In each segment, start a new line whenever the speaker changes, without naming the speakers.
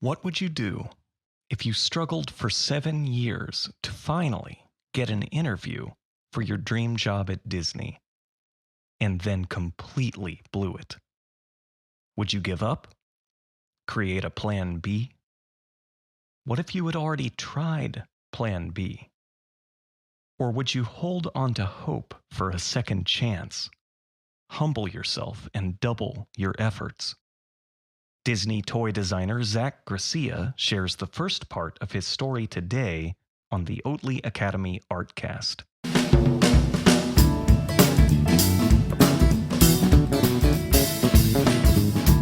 What would you do if you struggled for 7 years to finally get an interview for your dream job at Disney and then completely blew it? Would you give up? Create a plan B? What if you had already tried plan B? Or would you hold on to hope for a second chance? Humble yourself and double your efforts. Disney toy designer Zach Gracia shares the first part of his story today on the Oatley Academy ArtCast.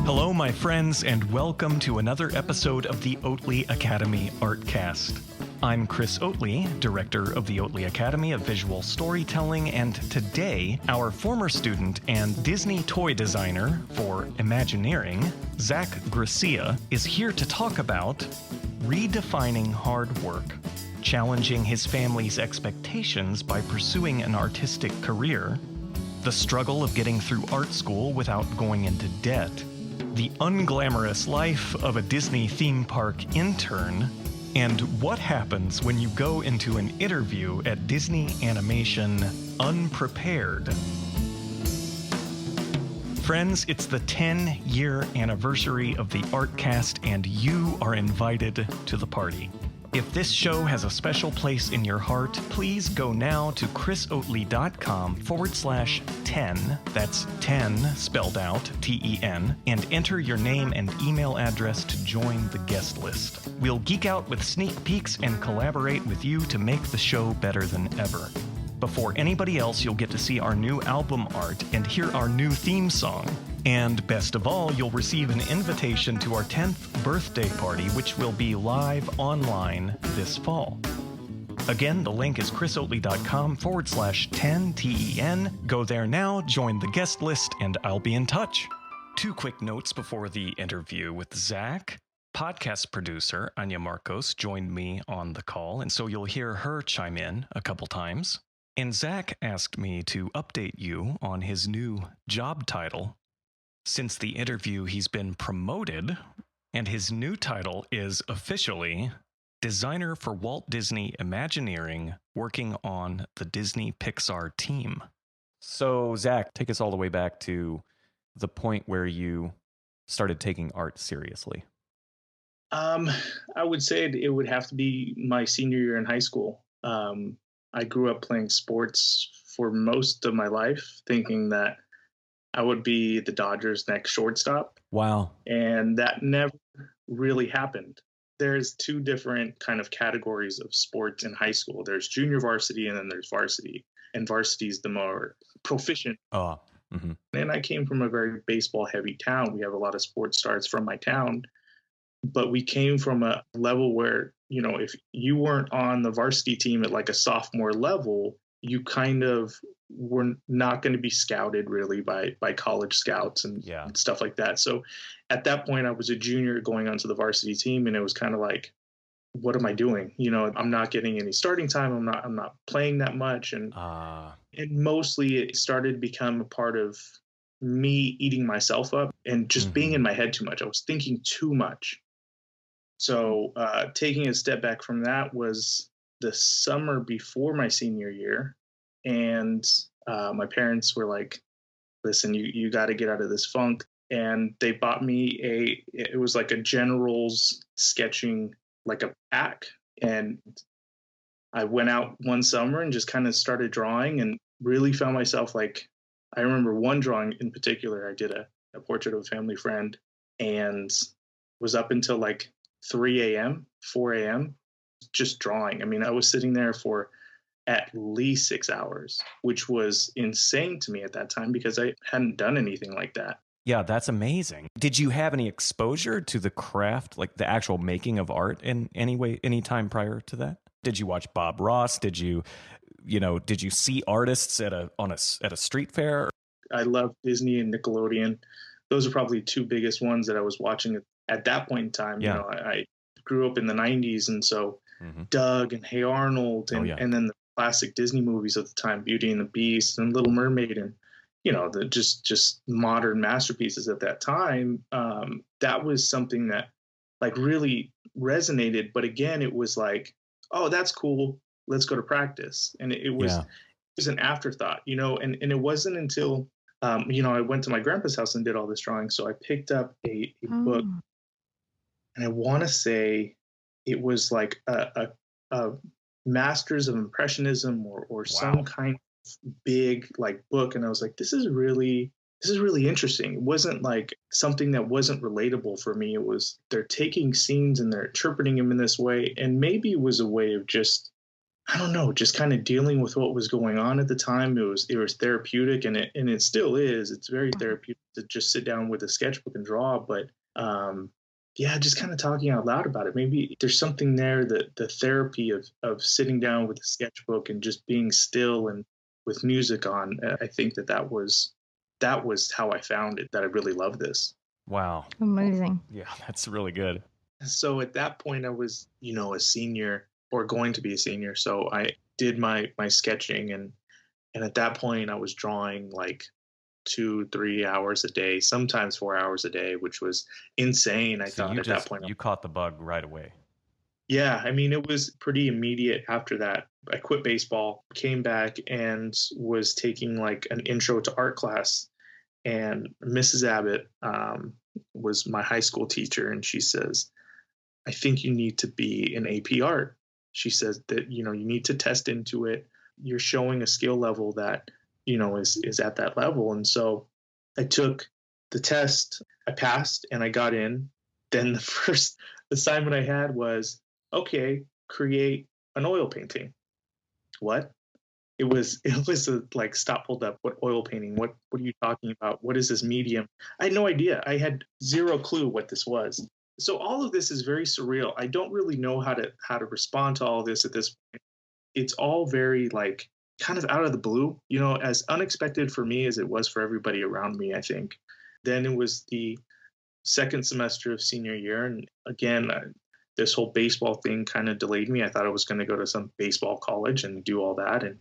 Hello, my friends, and welcome to another episode of the Oatley Academy ArtCast. I'm Chris Oatley, director of the Oatley Academy of Visual Storytelling, and today, our former student and Disney toy designer for Imagineering, Zach Gracia, is here to talk about redefining hard work, challenging his family's expectations by pursuing an artistic career, the struggle of getting through art school without going into debt, the unglamorous life of a Disney theme park intern, and what happens when you go into an interview at Disney Animation unprepared. Friends, it's the 10-year anniversary of the ArtCast, and you are invited to the party. If this show has a special place in your heart, please go now to chrisoatley.com/10, that's 10 spelled out, T-E-N, and enter your name and email address to join the guest list. We'll geek out with sneak peeks and collaborate with you to make the show better than ever. Before anybody else, you'll get to see our new album art and hear our new theme song. And best of all, you'll receive an invitation to our 10th birthday party, which will be live online this fall. Again, the link is chrisoatley.com/10, T-E-N. Go there now, join the guest list, and I'll be in touch. Two quick notes before the interview with Zach. Podcast producer Anya Marcos joined me on the call, and so you'll hear her chime in a couple times. And Zach asked me to update you on his new job title. Since the interview, he's been promoted, and his new title is officially Designer for Walt Disney Imagineering, working on the Disney Pixar team. So, Zach, take us all the way back to the point where you started taking art seriously.
I would say it would have to be my senior year in high school. I grew up playing sports for most of my life, thinking that I would be the Dodgers' next shortstop.
Wow.
And that never really happened. There's two different kind of categories of sports in high school. There's junior varsity and then there's varsity. And varsity is the more proficient.
Mm-hmm.
And I came from a very baseball-heavy town. We have a lot of sports stars from my town. But we came from a level where, you know, if you weren't on the varsity team at like a sophomore level, you kind of were not going to be scouted really by college scouts and stuff like that. So at that point, I was a junior going onto the varsity team, and it was kind of like, what am I doing? You know, I'm not getting any starting time. I'm not playing that much. And mostly it started to become a part of me eating myself up and just being in my head too much. I was thinking too much. So taking a step back from that was the summer before my senior year. And my parents were like, listen, you got to get out of this funk. And they bought me it was like a general's sketching, like a pack. And I went out one summer and just kind of started drawing and really found myself like, I remember one drawing in particular, I did a portrait of a family friend and was up until like 3 a.m., 4 a.m., just drawing. I mean, I was sitting there for at least 6 hours, which was insane to me at that time because I hadn't done anything like that.
Yeah, that's amazing. Did you have any exposure to the craft, like the actual making of art in any way, any time prior to that? Did you watch Bob Ross? Did you see artists at a street fair?
I love Disney and Nickelodeon. Those are probably two biggest ones that I was watching at that point in time.
Yeah.
You know, I grew up in the 90s, and so Doug and Hey Arnold and then the classic Disney movies of the time, Beauty and the Beast and Little Mermaid, and you know, the just modern masterpieces at that time. That was something that like really resonated. But again, it was like, oh, that's cool. Let's go to practice. And
Yeah.
it was an afterthought, and it wasn't until, I went to my grandpa's house and did all this drawing. So I picked up a book,
Oh,
and I want to say it was like a Masters of Impressionism or some
Wow.
kind of big like book. And I was like, this is really interesting. It wasn't like something that wasn't relatable for me. It was, they're taking scenes and they're interpreting them in this way. And maybe it was a way of just, I don't know, just kind of dealing with what was going on at the time. It was therapeutic, and it still is. It's very therapeutic to just sit down with a sketchbook and draw. But yeah, just kind of talking out loud about it. Maybe there's something there, that the therapy of sitting down with a sketchbook and just being still and with music on. I think that was how I found it, that I really love this.
Wow.
amazing.
Yeah, that's really good.
So at that point, I was, a senior, or going to be a senior. So I did my sketching, and at that point I was drawing like 2-3 hours a day, sometimes 4 hours a day, which was insane. I
So
thought at that point.
you caught the bug right away.
Yeah, I mean, it was pretty immediate after that. I quit baseball, came back, and was taking like an intro to art class. And Mrs. Abbott was my high school teacher, and she says, I think you need to be in AP art. She says that, you need to test into it. You're showing a skill level that, is at that level. And so I took the test, I passed, and I got in. Then the first assignment I had was, okay, create an oil painting. What? It was a, like, stop, hold up. What oil painting? What are you talking about? What is this medium? I had no idea. I had zero clue what this was. So all of this is very surreal. I don't really know how to respond to all of this at this point. It's all very, like, kind of out of the blue, as unexpected for me as it was for everybody around me, I think. Then it was the second semester of senior year, and again, this whole baseball thing kind of delayed me. I thought I was going to go to some baseball college and do all that, and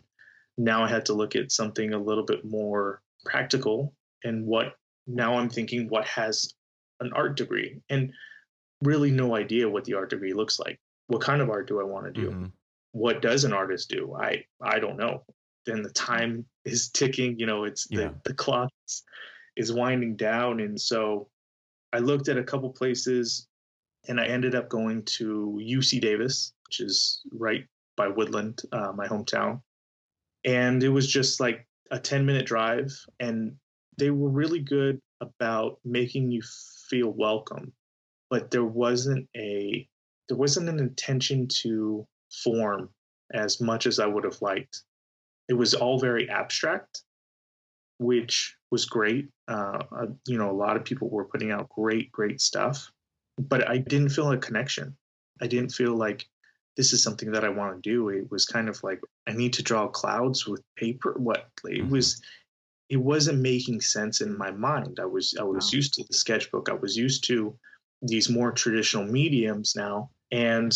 now I had to look at something a little bit more practical. And now I'm thinking, what has an art degree? And really no idea what the art degree looks like. What kind of art do I want to do?
Mm-hmm.
What does an artist do? I don't know. Then the time is ticking, it's
Yeah.
the clock is winding down. And so I looked at a couple places, and I ended up going to UC Davis, which is right by Woodland, my hometown. And it was just like a 10-minute drive, and they were really good about making you feel welcome, but there wasn't an intention to form as much as I would have liked. It was all very abstract, which was great. A lot of people were putting out great stuff, but I didn't feel a connection. I didn't feel like this is something that I want to do. It was kind of like, I need to draw clouds with paper. What it
Mm-hmm.
was, it wasn't making sense in my mind. I was
Wow.
used to the sketchbook. I was used to these more traditional mediums now, and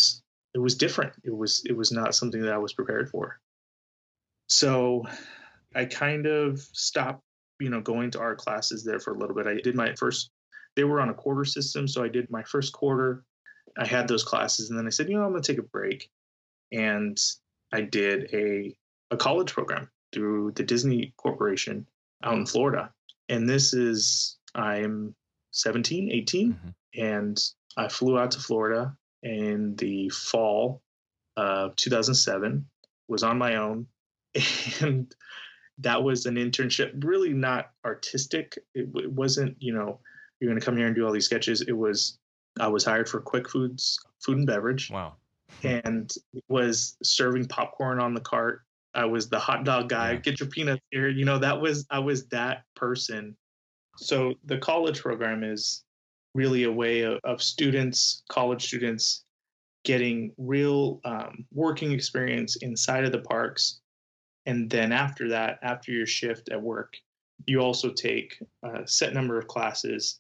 it was different. It was not something that I was prepared for. So I kind of stopped, going to art classes there for a little bit. I did my first. They were on a quarter system, so I did my first quarter. I had those classes, and then I said, I'm going to take a break, and I did a college program through the Disney Corporation out in Florida. And I'm 17, 18,
Mm-hmm.
and I flew out to Florida in the fall of 2007, was on my own, and that was an internship, really not artistic. It wasn't, you're going to come here and do all these sketches. I was hired for Quick Foods, food and beverage,
Wow.
and was serving popcorn on the cart. I was the hot dog guy.
Yeah.
Get your peanuts here. I was that person. So the college program is really a way of college students, getting real working experience inside of the parks. And then after that, after your shift at work, you also take a set number of classes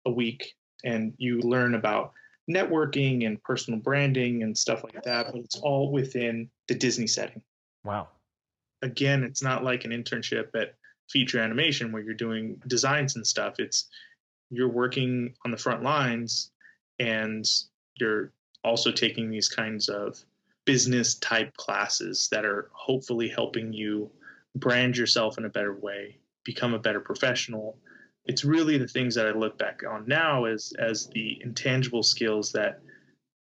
a week, and you learn about networking and personal branding and stuff like that. But it's all within the Disney setting.
Wow.
Again, it's not like an internship at feature animation where you're doing designs and stuff. You're working on the front lines, and you're also taking these kinds of business type classes that are hopefully helping you brand yourself in a better way, become a better professional. It's really the things that I look back on now as the intangible skills that,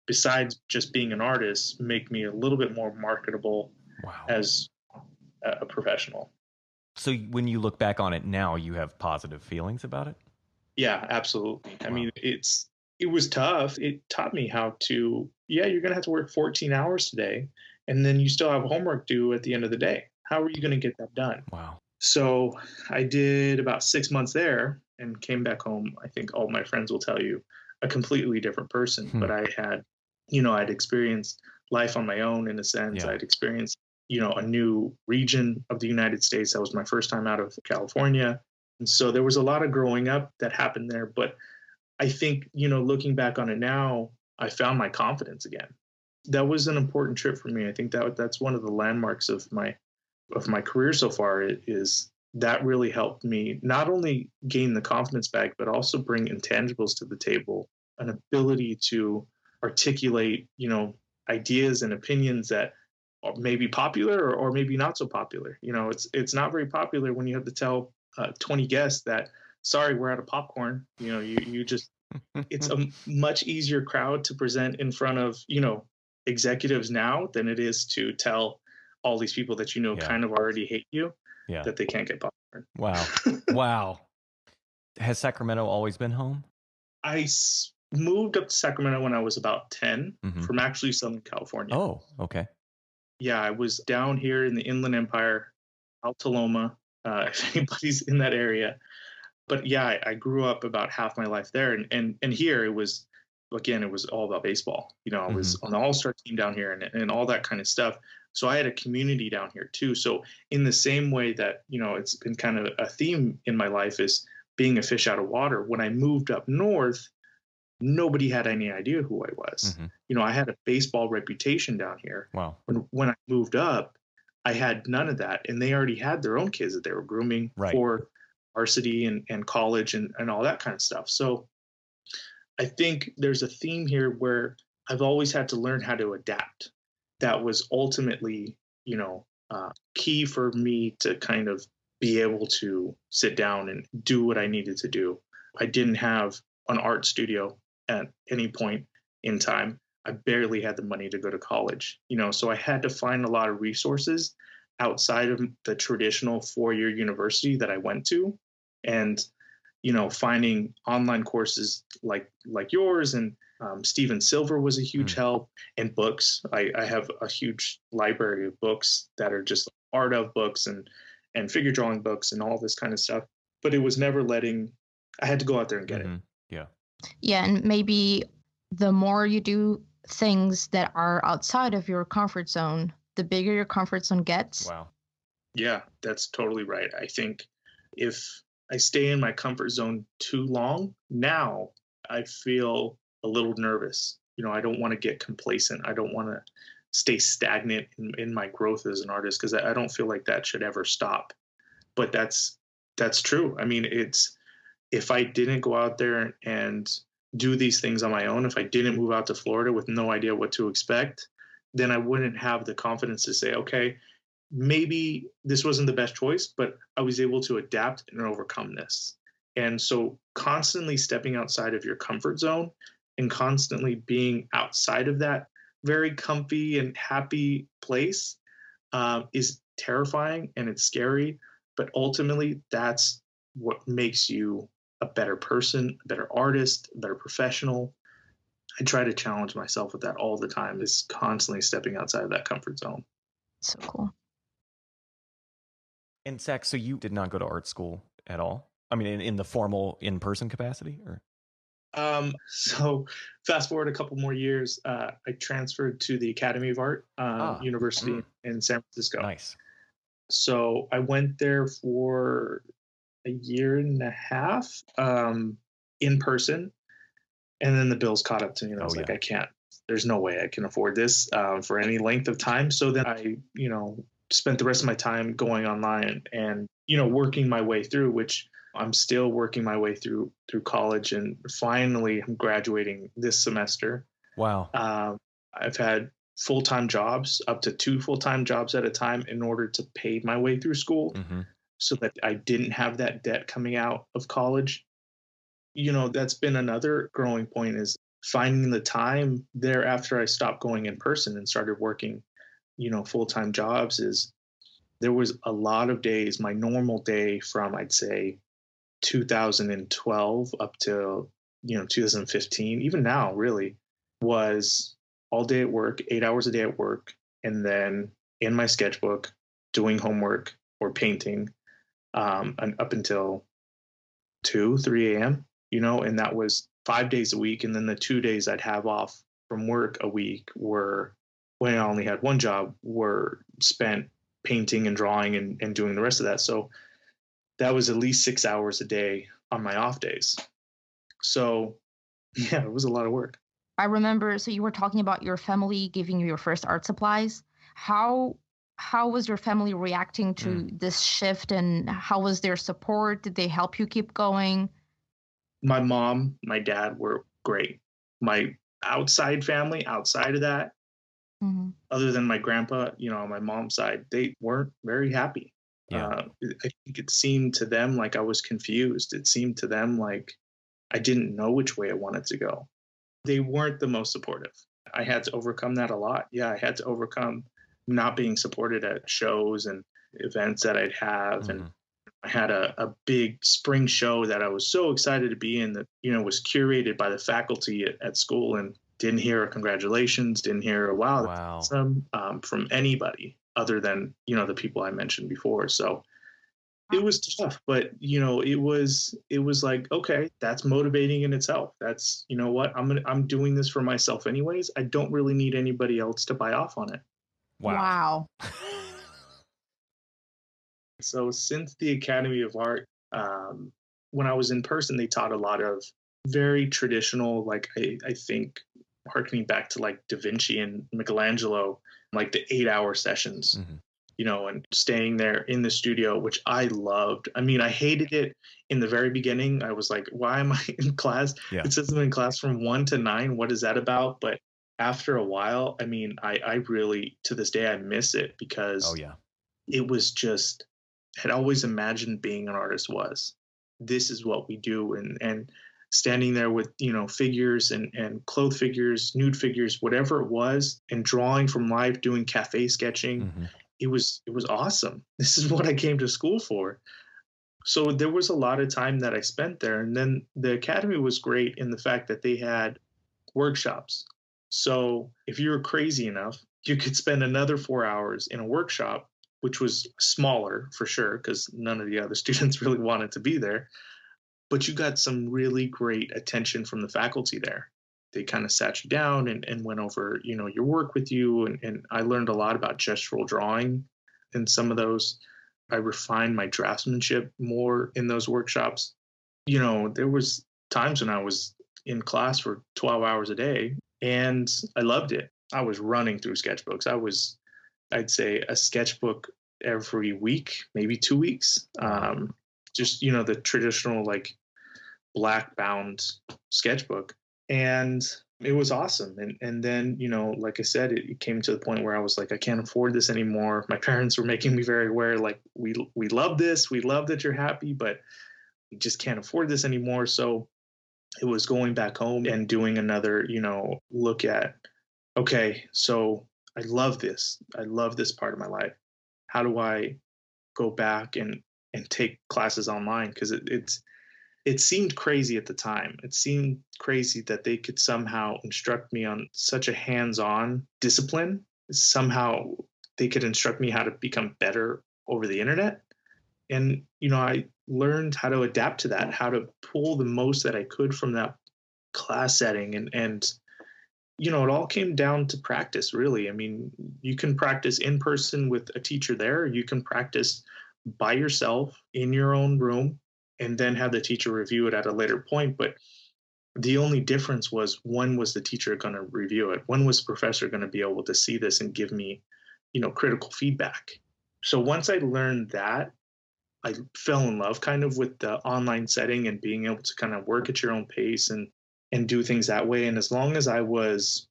besides just being an artist, make me a little bit more marketable
Wow.
as a professional.
So when you look back on it now, you have positive feelings about it?
Yeah, absolutely. I
Wow.
mean, it was tough. It taught me how to, yeah, you're going to have to work 14 hours today, and then you still have homework due at the end of the day. How are you going to get that done?
Wow.
So I did about 6 months there and came back home. I think all my friends will tell you a completely different person, but I had, I'd experienced life on my own in a sense.
Yeah.
I'd experienced, a new region of the United States. That was my first time out of California. And so there was a lot of growing up that happened there. But I think, looking back on it now, I found my confidence again. That was an important trip for me. I think that's one of the landmarks of my career so far is that really helped me not only gain the confidence back, but also bring intangibles to the table, an ability to articulate, ideas and opinions that are maybe popular or maybe not so popular. It's not very popular when you have to tell 20 guests that, sorry, we're out of popcorn. You just, it's a much easier crowd to present in front of, executives now than it is to tell all these people that kind of already hate you that they can't get popcorn.
Wow. Wow. Has Sacramento always been home?
I moved up to Sacramento when I was about 10 from actually Southern California.
Oh, okay.
Yeah, I was down here in the Inland Empire, Altaloma, if anybody's in that area. But yeah, I grew up about half my life there. And here it was all about baseball. I was on the all-star team down here and all that kind of stuff. So I had a community down here too. So in the same way that, it's been kind of a theme in my life is being a fish out of water. When I moved up north, nobody had any idea who I was. I had a baseball reputation down here.
Wow.
When I moved up, I had none of that. And they already had their own kids that they were grooming for varsity and college and all that kind of stuff. So I think there's a theme here where I've always had to learn how to adapt. That was ultimately, key for me to kind of be able to sit down and do what I needed to do. I didn't have an art studio at any point in time. I barely had the money to go to college, so I had to find a lot of resources outside of the traditional 4-year university that I went to. And, finding online courses like yours and Steven Silver was a huge help, and books. I have a huge library of books that are just art of books and figure drawing books and all this kind of stuff. But it was never I had to go out there and get it.
Yeah.
Yeah. And maybe the more you do things that are outside of your comfort zone, the bigger your comfort zone gets.
Wow.
Yeah, that's totally right. I think if I stay in my comfort zone too long, now I feel a little nervous. I don't want to get complacent. I don't want to stay stagnant in my growth as an artist because I don't feel like that should ever stop. But that's true. I mean, if I didn't go out there and do these things on my own, if I didn't move out to Florida with no idea what to expect, then I wouldn't have the confidence to say, okay, maybe this wasn't the best choice, but I was able to adapt and overcome this. And so constantly stepping outside of your comfort zone and constantly being outside of that very comfy and happy place is terrifying and it's scary. But ultimately, that's what makes you a better person, a better artist, a better professional. I try to challenge myself with that all the time, is constantly stepping outside of that comfort zone.
So cool.
And Zach, so you did not go to art school at all? I mean, in the formal in-person capacity, or?
So fast forward a couple more years, I transferred to the Academy of Art University in San Francisco.
Nice.
So I went there for a year and a half in person, and then the bills caught up to me. And I was like, I can't. There's no way I can afford this for any length of time. So then I, spent the rest of my time going online and, working my way through, which I'm still working my way through college. And finally, I'm graduating this semester.
Wow.
I've had full-time jobs, up to 2 full-time jobs at a time in order to pay my way through school
Mm-hmm.
so that I didn't have that debt coming out of college. That's been another growing point is finding the time there after I stopped going in person and started working, full-time jobs is there was a lot of days, my normal day from I'd say 2012 up to 2015, even now really, was all day at work, 8 hours a day at work, and then in my sketchbook doing homework or painting, and up until 2, 3 a.m. And that was 5 days a week. And then the 2 days I'd have off from work a week were, when I only had one job, were spent painting and drawing and doing the rest of that. So that was at least 6 hours a day on my off days. So yeah, it was a lot of work.
I remember, so you were talking about your family giving you your first art supplies. How was your family reacting to this shift, and how was their support? Did they help you keep going?
My mom, my dad were great. My outside family, outside of that, other than my grandpa, on my mom's side, they weren't very happy.
Yeah.
I think it seemed to them like I was confused. It seemed to them like I didn't know which way I wanted to go. They weren't the most supportive. I had to overcome that a lot. Yeah, I had to overcome not being supported at shows and events that I'd have. And I had a big spring show that I was so excited to be in that, was curated by the faculty at school, and didn't hear a congratulations, didn't hear a wow, that's awesome, from anybody other than, the people I mentioned before. So it was tough, but it was like, okay, that's motivating in itself. That's, what, I'm doing this for myself anyways. I don't really need anybody else to buy off on it.
Wow.
So since the Academy of Art, when I was in person, they taught a lot of very traditional, like I think harkening back to like Da Vinci and Michelangelo, like the 8-hour sessions. And staying there in the studio, which I loved. I mean, I hated it in the very beginning. I was like, why am I in class?
Yeah.
It says I'm in class from 1 to 9. What is that about? But after a while, I mean, I really, to this day, I miss it because it was just, I'd always imagined being an artist was. This is what we do. And standing there with, figures and clothed figures, nude figures, whatever it was, and drawing from life, doing cafe sketching. It was awesome. This is what I came to school for. So there was a lot of time that I spent there. And then the Academy was great in the fact that they had workshops. So if you were crazy enough, you could spend another 4 hours in a workshop, which was smaller for sure, because none of the other students really wanted to be there. But you got some really great attention from the faculty there. They kind of sat you down and went over, your work with you. And I learned a lot about gestural drawing in some of those. I refined my draftsmanship more in those workshops. There was times when I was in class for 12 hours a day, and I loved it. I was running through sketchbooks. I'd say a sketchbook every week, maybe 2 weeks. Just, the traditional like black bound sketchbook. And it was awesome. And then, like I said, it came to the point where I was like, I can't afford this anymore. My parents were making me very aware, like, we love this. We love that you're happy, but we just can't afford this anymore. So it was going back home and doing another, look at, okay, so I love this. I love this part of my life. How do I go back and take classes online? Because it seemed crazy at the time. It seemed crazy that they could somehow instruct me on such a hands-on discipline. Somehow they could instruct me how to become better over the internet. And, I learned how to adapt to that, how to pull the most that I could from that class setting. And it all came down to practice, really. I mean, you can practice in person with a teacher there. You can practice by yourself in your own room, and then have the teacher review it at a later point. But the only difference was, when was the teacher going to review it? When was the professor going to be able to see this and give me, critical feedback? So once I learned that, I fell in love kind of with the online setting and being able to kind of work at your own pace and do things that way. And as long as I was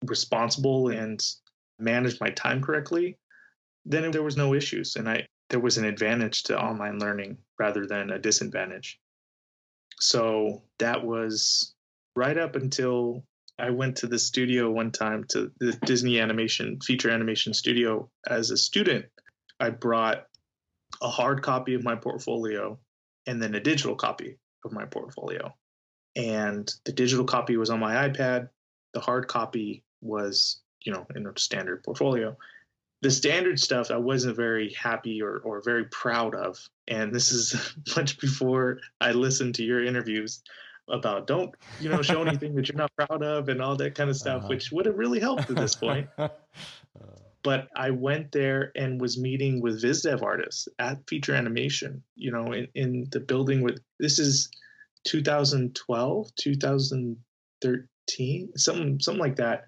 responsible and managed my time correctly, then there was no issues. And there was an advantage to online learning rather than a disadvantage. So that was right up until I went to the studio one time, to the Disney animation, feature animation studio as a student. I brought a hard copy of my portfolio and then a digital copy of my portfolio. And the digital copy was on my iPad. The hard copy was, in a standard portfolio. The standard stuff I wasn't very happy or very proud of. And this is much before I listened to your interviews about don't, show anything that you're not proud of and all that kind of stuff, which would have really helped at this point. But I went there and was meeting with viz dev artists at Feature Animation, in the building this is 2012, 2013, something like that.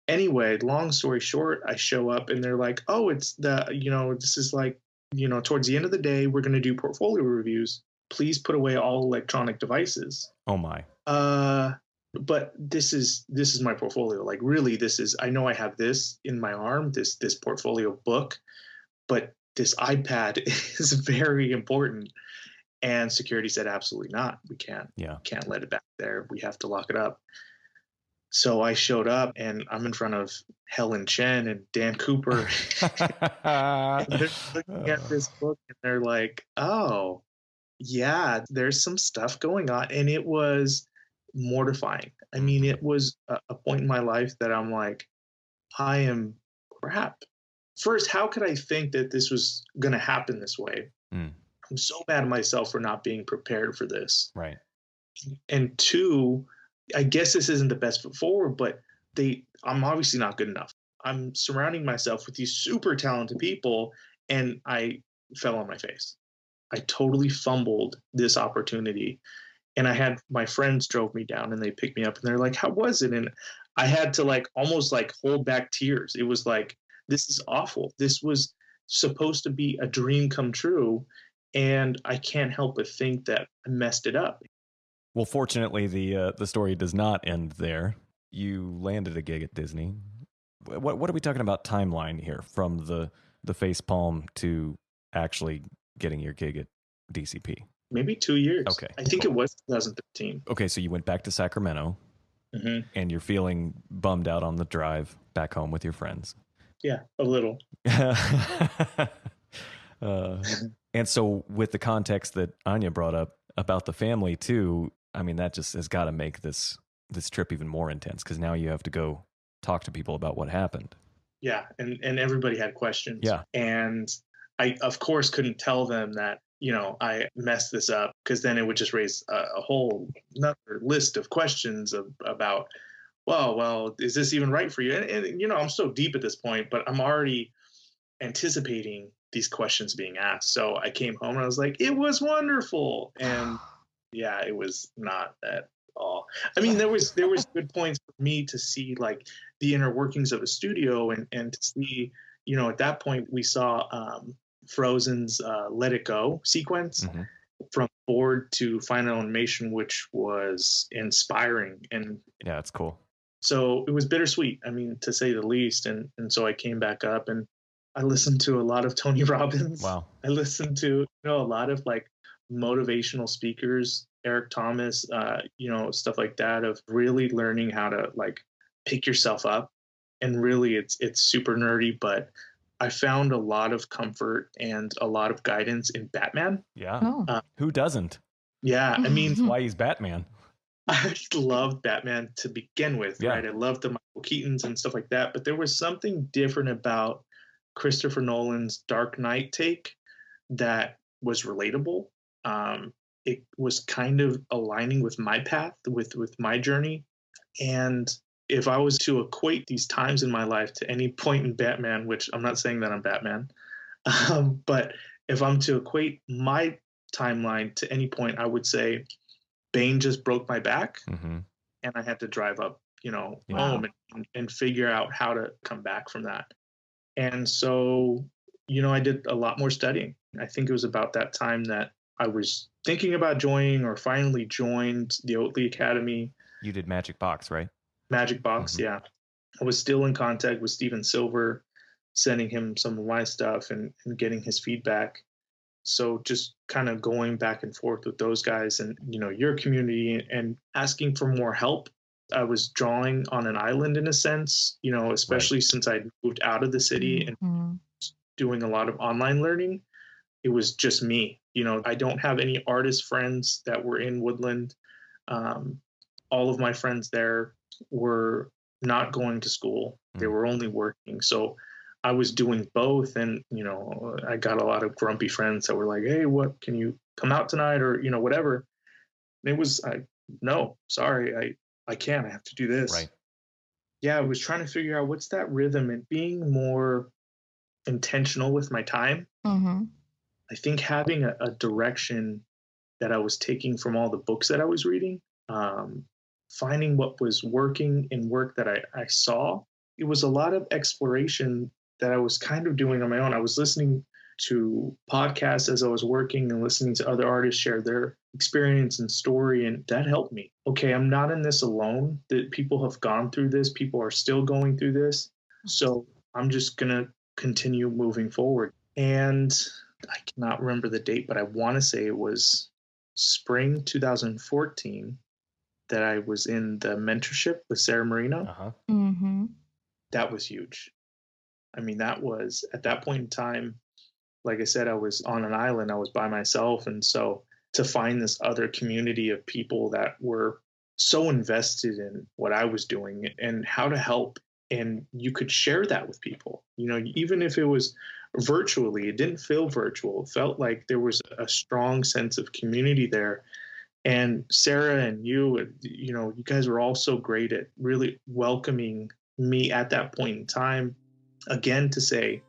Anyway, long story short, I show up and they're like, oh, it's this is like, towards the end of the day, we're going to do portfolio reviews. Please put away all electronic devices.
Oh my.
But this is my portfolio. Like, really, I know I have this in my arm, this portfolio book, but this iPad is very important. And security said, absolutely not. We can't let it back there. We have to lock it up. So I showed up and I'm in front of Helen Chen and Dan Cooper. And they're looking at this book and they're like, oh, yeah, there's some stuff going on. And it was mortifying. I mean, it was a point in my life that I'm like, I am crap. First, how could I think that this was going to happen this way? I'm so mad at myself for not being prepared for this.
Right.
And two, I guess this isn't the best foot forward, but I'm obviously not good enough. I'm surrounding myself with these super talented people, and I fell on my face. I totally fumbled this opportunity. And I had my friends drove me down and they picked me up and they're like, how was it? And I had to almost hold back tears. It was like, this is awful. This was supposed to be a dream come true. And I can't help but think that I messed it up.
Well, fortunately, the story does not end there. You landed a gig at Disney. What are we talking about timeline here, from the face palm to actually getting your gig at DCP?
Maybe 2 years.
Okay.
I think it was 2013.
Okay, so you went back to Sacramento, and you're feeling bummed out on the drive back home with your friends.
Yeah, a little.
And so with the context that Anya brought up about the family too, I mean, that just has got to make this trip even more intense, because now you have to go talk to people about what happened. Yeah, and everybody had questions. Yeah. And I, of course, couldn't tell them that, I messed this up, because then it would just raise a whole another list of questions about, well, is this even right for you? And I'm so deep at this point, but I'm already anticipating these questions being asked. So I came home and I was like, it was wonderful. And yeah, it was not at all. I mean, there was good points for me to see the inner workings of a studio and to see, at that point we saw Frozen's Let It Go sequence from board to final animation, which was inspiring. And yeah, it's cool.
So it was bittersweet, I mean, to say the least. And so I came back up and I listened to a lot of Tony Robbins. Wow. I listened to, a lot of motivational speakers, Eric Thomas, stuff like that, of really learning how to pick yourself up. And really it's super nerdy, but I found a lot of comfort and a lot of guidance in Batman. Yeah. Oh.
Who doesn't?
Yeah. I mean,
that's why he's Batman.
I loved Batman to begin with, right? I loved the Michael Keatons and stuff like that. But there was something different about Christopher Nolan's Dark Knight take that was relatable. It was kind of aligning with my path, with my journey. And if I was to equate these times in my life to any point in Batman, which I'm not saying that I'm Batman, but if I'm to equate my timeline to any point, I would say Bane just broke my back and I had to drive up, home and figure out how to come back from that. And so, I did a lot more studying. I think it was about that time that I was thinking about joining or finally joined the Oatley Academy.
You did Magic Box, right?
Magic Box, yeah. I was still in contact with Steven Silver, sending him some of my stuff and getting his feedback. So just kind of going back and forth with those guys and, your community and asking for more help. I was drawing on an island in a sense, especially since I moved out of the city and doing a lot of online learning. It was just me. I don't have any artist friends that were in Woodland. All of my friends there were not going to school. They were only working. So I was doing both. And, I got a lot of grumpy friends that were like, hey, what, can you come out tonight? Or, whatever. And it was, no, sorry, I can't. I have to do this.
Right.
Yeah, I was trying to figure out what's that rhythm and being more intentional with my time. I think having a direction that I was taking from all the books that I was reading, finding what was working in work that I saw. It was a lot of exploration that I was kind of doing on my own. I was listening to podcasts as I was working and listening to other artists share their experience and story, and that helped me. Okay, I'm not in this alone. That people have gone through this. People are still going through this. So I'm just going to continue moving forward. And I cannot remember the date, but I want to say it was spring 2014 that I was in the mentorship with Sarah Marino. That was huge. I mean, that was at that point in time, like I said, I was on an island, I was by myself. And so to find this other community of people that were so invested in what I was doing and how to help, and you could share that with people, even if it was virtually, it didn't feel virtual. It felt like there was a strong sense of community there. And Sarah and you guys were all so great at really welcoming me at that point in time, again, to say,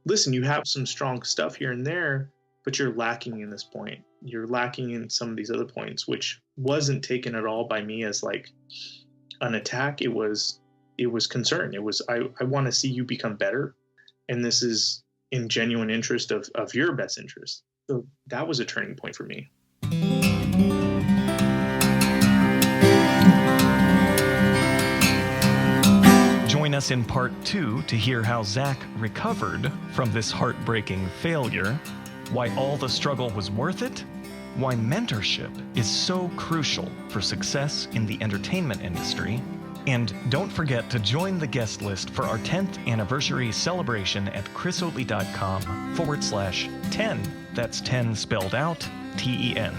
listen, you have some strong stuff here and there, but you're lacking in this point. You're lacking in some of these other points, which wasn't taken at all by me as like an attack. It was concern. It was, I want to see you become better. And this is in genuine interest of your best interest. So that was a turning point for me.
Join us in part 2 to hear how Zach recovered from this heartbreaking failure, why all the struggle was worth it, why mentorship is so crucial for success in the entertainment industry, and don't forget to join the guest list for our 10th anniversary celebration at chrisoatley.com/10. That's 10 spelled out, TEN.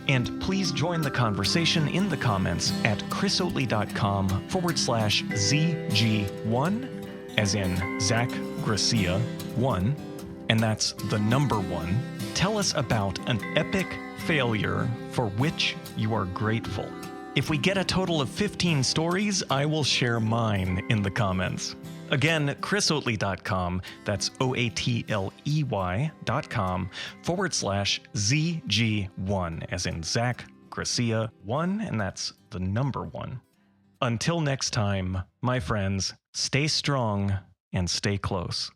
And please join the conversation in the comments at chrisoatley.com/ZG1, as in Zach Gracia 1, and that's the number 1. Tell us about an epic failure for which you are grateful. If we get a total of 15 stories, I will share mine in the comments. Again, chrisoatley.com, that's OATLEY.com/ZG1, as in Zach Gracia 1, and that's the number 1. Until next time, my friends, stay strong and stay close.